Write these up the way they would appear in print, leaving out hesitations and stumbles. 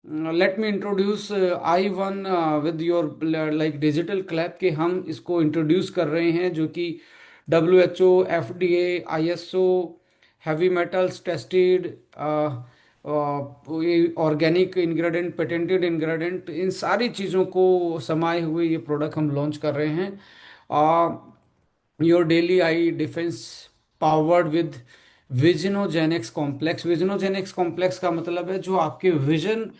Let me introduce I one with your like digital clap के हम इसको introduce कर रहे हैं, जो कि WHO, FDA, ISO, heavy metals tested, organic ingredient, patented ingredient, इन सारी चीज़ों को समाये हुए ये प्रोडक्ट हम लॉन्च कर रहे हैं। Your daily eye defence powered with Visionogenics complex. Visionogenics complex का मतलब है जो आपके विजन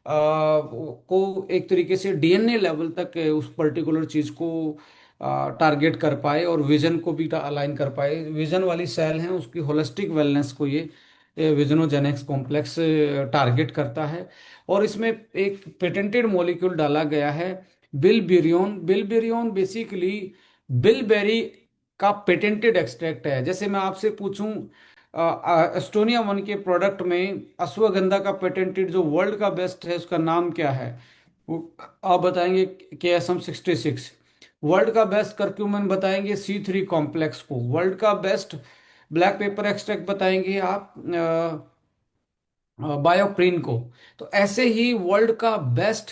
को एक तरीके से DNA लेवल तक उस पर्टिकुलर चीज को टारगेट कर पाए और विजन को भी अलाइन कर पाए। विजन वाली सेल है उसकी होलिस्टिक वेलनेस को ये विजनोजेनिक्स कॉम्प्लेक्स टारगेट करता है। और इसमें एक पेटेंटेड मॉलिक्यूल डाला गया है, बिलबेरियोन। बिलबेरियोन बेसिकली बिलबेरी का पेटेंटेड एक्सट्रैक्ट है। जैसे मैं आपसे पूछूं, एस्टोनिया वन के प्रोडक्ट में अश्वगंधा का पेटेंटेड जो वर्ल्ड का बेस्ट है उसका नाम क्या है, वो आप बताएंगे KSM 66। वर्ल्ड का बेस्ट करक्यूमिन बताएंगे C3 कॉम्प्लेक्स को। वर्ल्ड का बेस्ट ब्लैक पेपर एक्सट्रैक्ट बताएंगे आप बायोप्रिन को। तो ऐसे ही वर्ल्ड का बेस्ट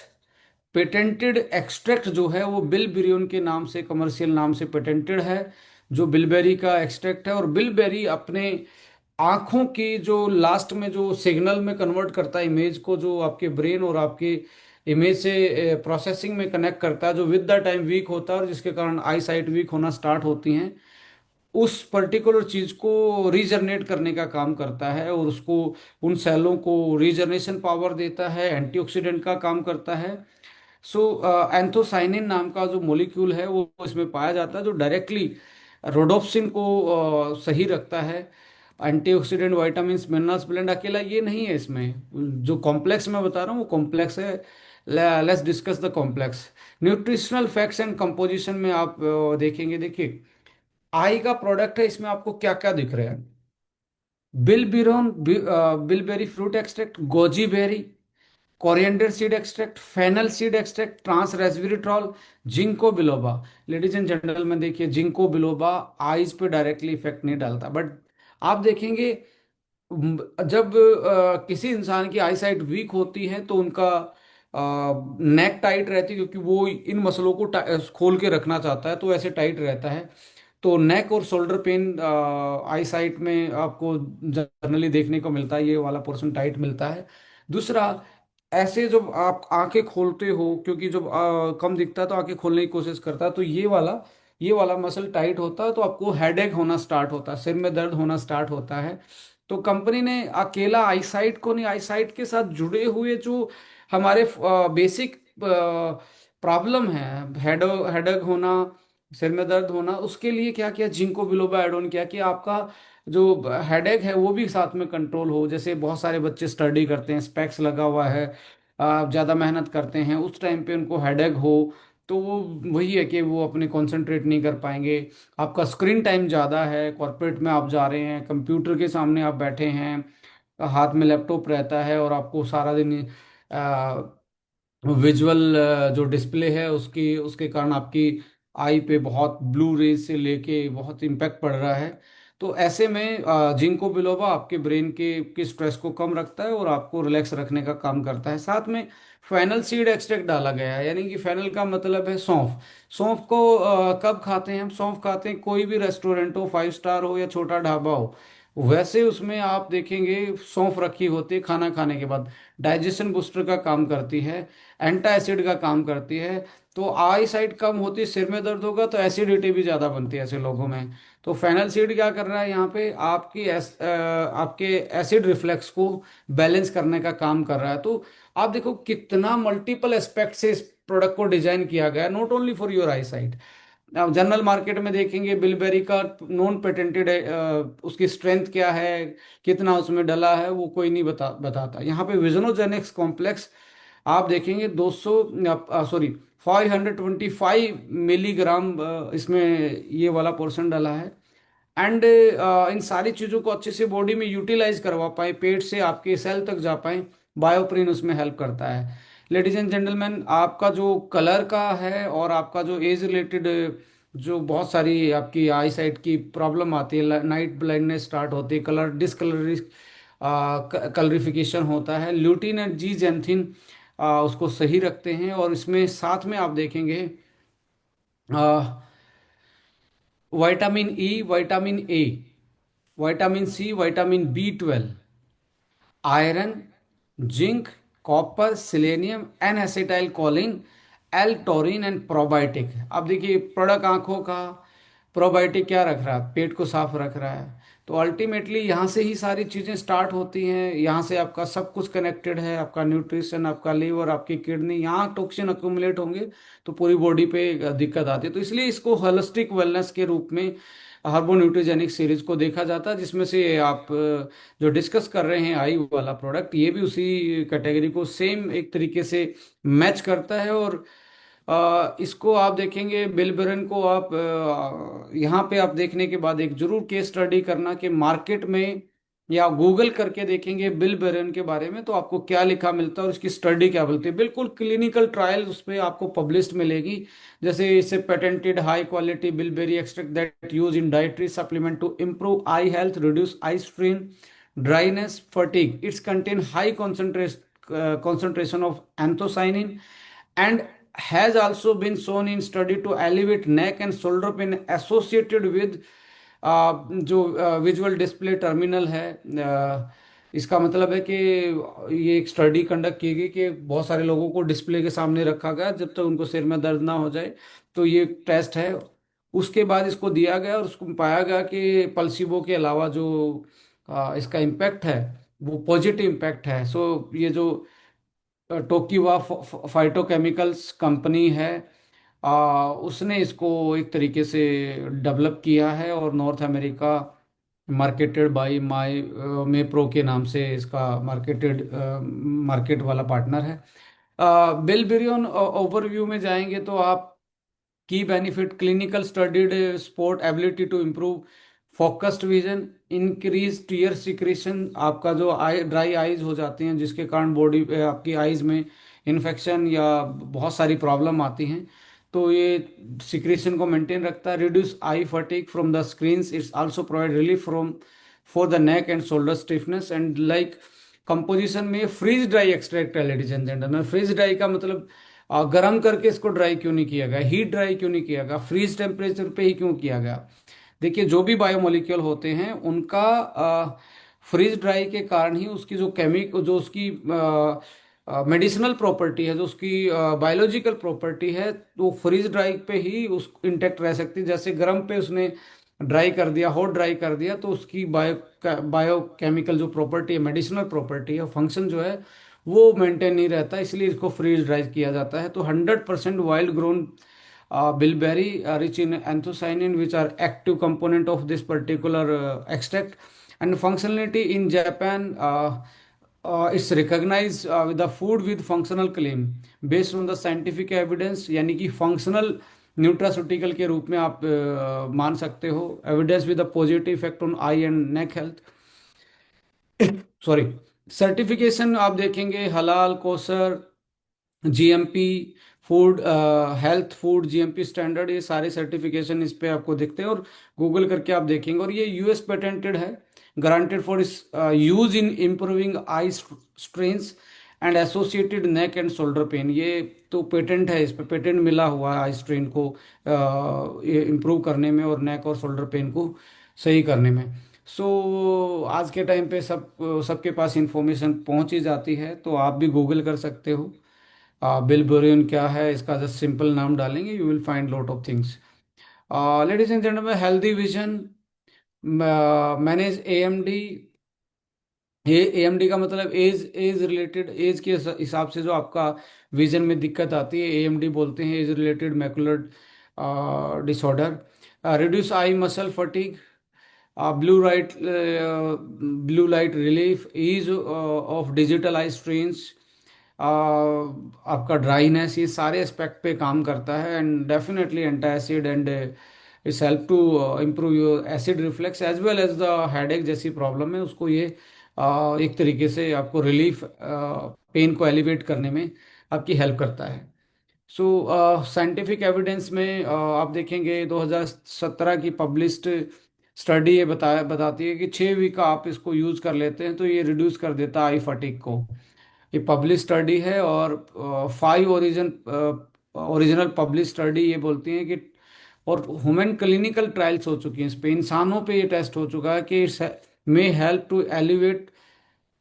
पेटेंटेड एक्सट्रैक्ट जो है वो बिलबेरियन के नाम से, कमर्शियल नाम से पेटेंटेड है, जो बिलबेरी का एक्सट्रैक्ट है। और बिलबेरी अपने आंखों की जो लास्ट में जो सिग्नल में कन्वर्ट करता है इमेज को, जो आपके ब्रेन और आपके इमेज से प्रोसेसिंग में कनेक्ट करता है, जो विद द टाइम वीक होता है और जिसके कारण आई साइट वीक होना स्टार्ट होती हैं, उस पर्टिकुलर चीज को रीजनरेट करने का काम करता है और उसको, उन सेलों को रीजनरेशन पावर देता है, एंटीऑक्सीडेंट का काम करता है। सो एंथोसाइनिन नाम का जो मॉलिक्यूल है वो इसमें पाया जाता है, जो डायरेक्टली रोडोप्सिन को सही रखता है। एंटीऑक्सीडेंट, विटामिन, मिनरल्स ब्लेंड अकेला ये नहीं है इसमें, जो कॉम्प्लेक्स मैं बता रहा हूँ वो कॉम्प्लेक्स है। Let's discuss the complex. Nutritional facts and composition में आप देखेंगे, देखिए आई का प्रोडक्ट है, इसमें आपको क्या क्या दिख रहा है। बिलबेरोन, bilberry fruit extract, goji berry, coriander seed extract, fennel seed extract, trans resveratrol, ginkgo biloba. Ladies and gentleman देखिए, जिंको बिलोबा आईज पे डायरेक्टली इफेक्ट नहीं डालता, बट आप देखेंगे जब किसी इंसान की आई साइट वीक होती है तो उनका नेक टाइट रहती है, क्योंकि वो इन मसलों को खोल के रखना चाहता है तो ऐसे टाइट रहता है। तो नेक और शोल्डर पेन आई साइट में आपको जनरली देखने को मिलता है, ये वाला पोर्शन टाइट मिलता है। दूसरा, ऐसे जब आप आंखें खोलते हो, क्योंकि जब कम दिखता है तो आंखें खोलने की कोशिश करता है, तो ये वाला मसल टाइट होता है तो आपको हेडेक होना स्टार्ट होता है, सिर में दर्द होना स्टार्ट होता है। तो कंपनी ने अकेला आईसाइट को नहीं, आईसाइट के साथ जुड़े हुए जो हमारे बेसिक प्रॉब्लम है, हेडेक होना, सिर में दर्द होना, उसके लिए क्या किया, जिंको बिलोबा एड ऑन किया कि आपका जो हेडेक है वो भी साथ में कंट्रोल हो। जैसे बहुत सारे बच्चे स्टडी करते हैं, स्पेक्स लगा हुआ है, ज़्यादा मेहनत करते हैं, उस टाइम पे उनको हेडेक हो तो वो वही है कि वो अपने कंसंट्रेट नहीं कर पाएंगे। आपका स्क्रीन टाइम ज़्यादा है, कॉर्पोरेट में आप जा रहे हैं, कंप्यूटर के सामने आप बैठे हैं, हाथ में लैपटॉप रहता है और आपको सारा दिन विजुअल जो डिस्प्ले है उसकी, उसके कारण आपकी आई पे बहुत ब्लू रेज से लेके बहुत इम्पैक्ट पड़ रहा है। तो ऐसे में जिंको बिलोबा आपके ब्रेन के स्ट्रेस को कम रखता है और आपको रिलैक्स रखने का काम करता है। साथ में फेनल सीड एक्सट्रैक्ट डाला गया है, यानी कि फेनल का मतलब है सौंफ। सौंफ को कब खाते हैं हम? सौंफ खाते हैं कोई भी रेस्टोरेंट हो, 5 स्टार हो या छोटा ढाबा हो, वैसे उसमें आप देखेंगे सौंफ रखी होती है। खाना खाने के बाद डाइजेशन बूस्टर का काम करती है, एंटा एसिड का काम करती है। तो आई साइट कम होती है, सिर में दर्द होगा तो एसिडिटी भी ज़्यादा बनती है ऐसे लोगों में। तो फेनल सीड क्या कर रहा है यहाँ पे, आपके एसिड रिफ्लेक्स को बैलेंस करने का काम कर रहा है। तो आप देखो कितना मल्टीपल एस्पेक्ट से इस प्रोडक्ट को डिजाइन किया गया है, not only for your I site. अब जनरल मार्केट में देखेंगे बिलबेरी का नॉन पेटेंटेड है, उसकी स्ट्रेंथ क्या है, कितना उसमें डला है, वो कोई नहीं बताता। यहाँ पे विजनोजेनिक्स कॉम्प्लेक्स आप देखेंगे 200, सॉरी 525 मिलीग्राम इसमें ये वाला पोर्शन डाला है। एंड इन सारी चीज़ों को अच्छे से बॉडी में यूटिलाइज करवा पाए, पेट से आपके सेल तक जा पाए, बायोप्रिन उसमें हेल्प करता है। लेडीज एंड जेंटलमैन, आपका जो कलर का है और आपका जो एज रिलेटेड जो बहुत सारी आपकी आई साइट की प्रॉब्लम आती है, नाइट ब्लाइंडनेस स्टार्ट होती है, कलर डिसकलरिंग कलरिफिकेशन होता है। ल्यूटीन एंड जी जैंथिन उसको सही रखते हैं। और इसमें साथ में आप देखेंगे vitamin E, vitamin A, vitamin C, vitamin B 12, iron, zinc, copper, selenium, N acetyl choline, L taurine and probiotic. अब देखिए प्रोडक्ट आंखों का, प्रोबायोटिक क्या रख रहा है, पेट को साफ रख रहा है। तो अल्टीमेटली यहाँ से ही सारी चीज़ें स्टार्ट होती हैं, यहाँ से आपका सब कुछ कनेक्टेड है, आपका न्यूट्रिशन, आपका लीवर, आपकी किडनी। यहाँ टॉक्सिन अक्यूमुलेट होंगे तो पूरी बॉडी पे दिक्कत आती है। तो इसलिए इसको होलिस्टिक वेलनेस के रूप में हार्बो न्यूट्रिजेनिक सीरीज को देखा जाता है, जिसमें से आप जो डिस्कस कर रहे हैं आई वाला प्रोडक्ट, ये भी उसी कैटेगरी को सेम एक तरीके से मैच करता है। और इसको आप देखेंगे बिलबेरन को, आप यहाँ पे आप देखने के बाद एक जरूर केस स्टडी करना कि मार्केट में या गूगल करके देखेंगे बिलबेरन के बारे में तो आपको क्या लिखा मिलता है और इसकी स्टडी क्या बोलती है। बिल्कुल क्लिनिकल ट्रायल उस पर आपको पब्लिश्ड मिलेगी। जैसे इससे patented high quality bilberry extract that use in dietary supplement to improve eye health, reduce eye strain, dryness, fatigue. It's contain high concentration of anthocyanin and has also been shown in study to alleviate neck and shoulder pain associated with जो visual display terminal है। इसका मतलब है कि ये एक study conduct की गई कि बहुत सारे लोगों को डिस्प्ले के सामने रखा गया जब तक उनको सिर में दर्द ना हो जाए। तो ये टेस्ट है, उसके बाद इसको दिया गया और उसको पाया गया कि पल्सिबो के अलावा जो इसका इम्पैक्ट है वो पॉजिटिव इम्पैक्ट है। सो ये जो टोकिवा फाइटोकेमिकल्स कंपनी है, उसने इसको एक तरीके से डेवलप किया है और नॉर्थ अमेरिका मार्केटेड बाय माई मेप्रो के नाम से इसका मार्केट वाला पार्टनर है। बिलबिरियन ओवरव्यू में जाएंगे तो आप की benefit clinical studied support ability to improve focused vision, increase tear secretion. आपका जो आई ड्राई आईज हो जाती हैं जिसके कारण बॉडी आपकी आईज में इन्फेक्शन या बहुत सारी प्रॉब्लम आती हैं, तो ये सिक्रेशन को मेंटेन रखता है। Reduce eye fatigue from the screens, it's also provide relief from for the neck and shoulder stiffness and like composition में फ्रीज ड्राई एक्सट्रैक्ट है। Ladies and gentleman, freeze dry का मतलब गर्म करके इसको ड्राई क्यों नहीं किया गया, हीट ड्राई क्यों नहीं किया गया, फ्रीज टेम्परेचर पे ही क्यों किया गया। देखिए जो भी बायोमोलिक्यूल होते हैं उनका फ्रीज ड्राई के कारण ही उसकी जो जो उसकी मेडिसिनल प्रॉपर्टी है, जो उसकी बायोलॉजिकल प्रॉपर्टी है, तो फ्रीज ड्राई पे ही उस इंटेक्ट रह सकती है। जैसे गर्म पे उसने ड्राई कर दिया, हॉट ड्राई कर दिया, तो उसकी बायोकेमिकल जो प्रॉपर्टी है, मेडिसिनल प्रॉपर्टी है, फंक्शन जो है वो मेंटेन नहीं रहता, इसलिए इसको फ्रीज ड्राई किया जाता है। तो 100% wild grown bilberry rich in anthocyanin which are active component of this particular extract, and functionality in Japan, it's recognized with the food with functional claim based on the scientific evidence, यानी कि functional nutraceutical के रूप में आप मान सकते हो। Evidence with a positive effect on I and neck health. Sorry, certification आप देखेंगे हलाल, Kausar, GMP food, health food, GMP standard, ये सारे सर्टिफिकेशन इस पे आपको दिखते हैं और गूगल करके आप देखेंगे। और ये यूएस पेटेंटेड है, ग्रांटेड फॉर इस use in improving I strains and associated neck and shoulder pain. ये तो पेटेंट है, इस पे पेटेंट मिला हुआ है आई स्ट्रेन को इम्प्रूव करने में और नेक और शोल्डर पेन को सही करने में। आज के टाइम पे सबके पास इंफॉर्मेशन पहुंच ही जाती है, तो आप भी गूगल कर सकते हो। बिलबेरियन क्या है, इसका जस्ट सिंपल नाम डालेंगे, you will find lot of things. Ladies and gentleman, healthy vision manage AMD. ये एएमडी का मतलब एज एज रिलेटेड, एज के हिसाब से जो आपका विजन में दिक्कत आती है, एएमडी बोलते हैं, age related macular disorder. Reduce eye muscle fatigue, blue light relief, ease of digital eye strains, आपका ड्राइनेस, ये सारे एस्पेक्ट पे काम करता है। And definitely anti acid and it's help to improve your acid reflex as well as the headache जैसी problem है उसको ये एक तरीके से आपको रिलीफ, पेन को एलिवेट करने में आपकी हेल्प करता है। साइंटिफिक एविडेंस में आप देखेंगे 2017 की पब्लिश्ड स्टडी ये बताती है कि 6 वीक आप इसको यूज कर लेते हैं तो ये रिड्यूस कर देता है आई फटीग को। ये पब्लिश स्टडी है, और 5 ओरिजिनल पब्लिश स्टडी ये बोलती हैं कि, और ह्यूमन क्लिनिकल ट्रायल्स हो चुकी हैं इस पे, इंसानों पे ये टेस्ट हो चुका है कि may help to elevate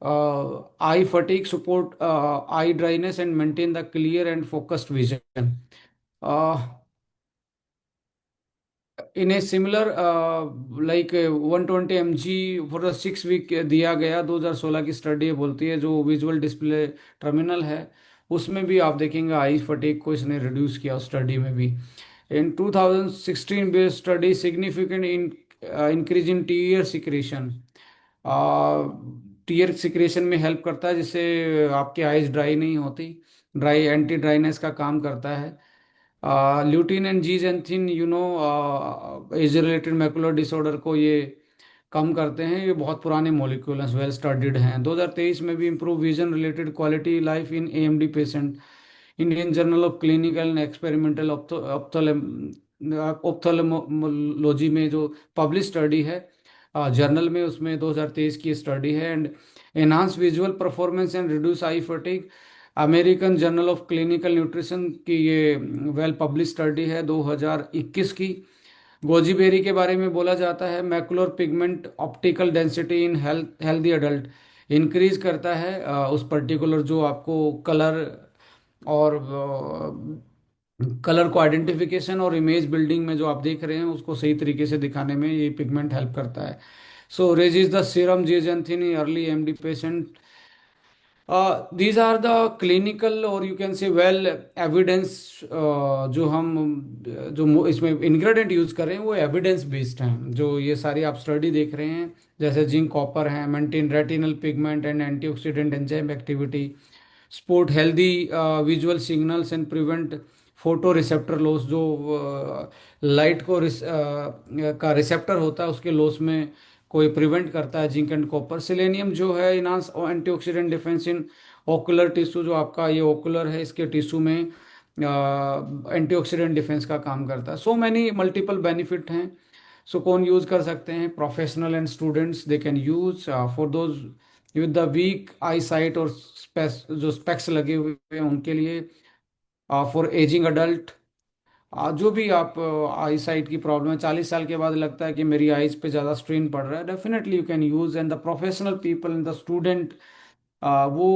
eye fatigue, support eye dryness and maintain the clear and focused vision. In a similar like 120 mg for the 6 week दिया गया, 2016 की स्टडी बोलती है, जो विजुअल डिस्प्ले टर्मिनल है उसमें भी आप देखेंगे आई फटीग को इसने रिड्यूस किया स्टडी में भी। In 2016 based study significant increase in tear secretion, tear secretion में हेल्प करता है, जिससे आपकी आईज ड्राई नहीं होती, ड्राई एंटी ड्राइनेस का काम करता है। Lutein and zeaxanthin age related macular disorder को ये कम करते हैं। ये बहुत पुराने मॉलिक्यूल्स वेल स्टडीड हैं। 2023 में भी improve vision related quality life in AMD patient, Indian journal of clinical and experimental ophthalmology में जो पब्लिश स्टडी है जर्नल में, उसमें 2023 की स्टडी है। And enhance visual performance and reduce eye fatigue, American journal of clinical nutrition की ये well publish study है 2021 की। गोजीबेरी के बारे में बोला जाता है, macular pigment optical density in healthy adult increase करता है उस पर्टिकुलर जो आपको कलर और कलर को आइडेंटिफिकेशन और इमेज बिल्डिंग में जो आप देख रहे हैं उसको सही तरीके से दिखाने में ये पिगमेंट हेल्प करता है। So raises the serum zeaxanthin in early MD patient. These are the clinical or you can say well evidence, जो हम इसमें इंग्रेडिएंट यूज कर रहे हैं वो एविडेंस बेस्ड हैं। जो ये सारी आप स्टडी देख रहे हैं, जैसे जिंक कॉपर है, maintain retinal pigment and antioxidant enzyme activity, support healthy visual signals and prevent photo receptor loss, जो लाइट को का रिसेप्टर होता है उसके लॉस में कोई प्रिवेंट करता है जिंक एंड कॉपर। सेलेनियम जो है enhance antioxidant defence in ocular tissue, जो आपका ये ओकुलर है इसके टिश्यू में एंटीऑक्सीडेंट डिफेंस का काम करता है। सो मैनी मल्टीपल बेनिफिट हैं। सो कौन यूज कर सकते हैं? Professional and students they can use, for those with the weak eye sight और जो स्पेक्स लगे हुए हैं उनके लिए, फॉर एजिंग अडल्ट, जो भी आप आई साइट की प्रॉब्लम है, 40 साल के बाद लगता है कि मेरी आईज पे ज़्यादा स्ट्रेन पड़ रहा है, definitely you can use. And the professional people and the student, वो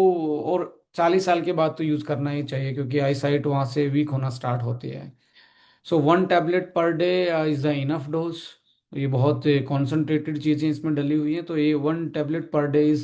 और 40 साल के बाद तो यूज़ करना ही चाहिए, क्योंकि आई साइट वहाँ से वीक होना स्टार्ट होती है। सो 1 tablet per day is the enough dose. ये बहुत कॉन्सेंट्रेटेड चीज़ें इसमें डली हुई हैं, तो ये 1 टैबलेट पर डे इज़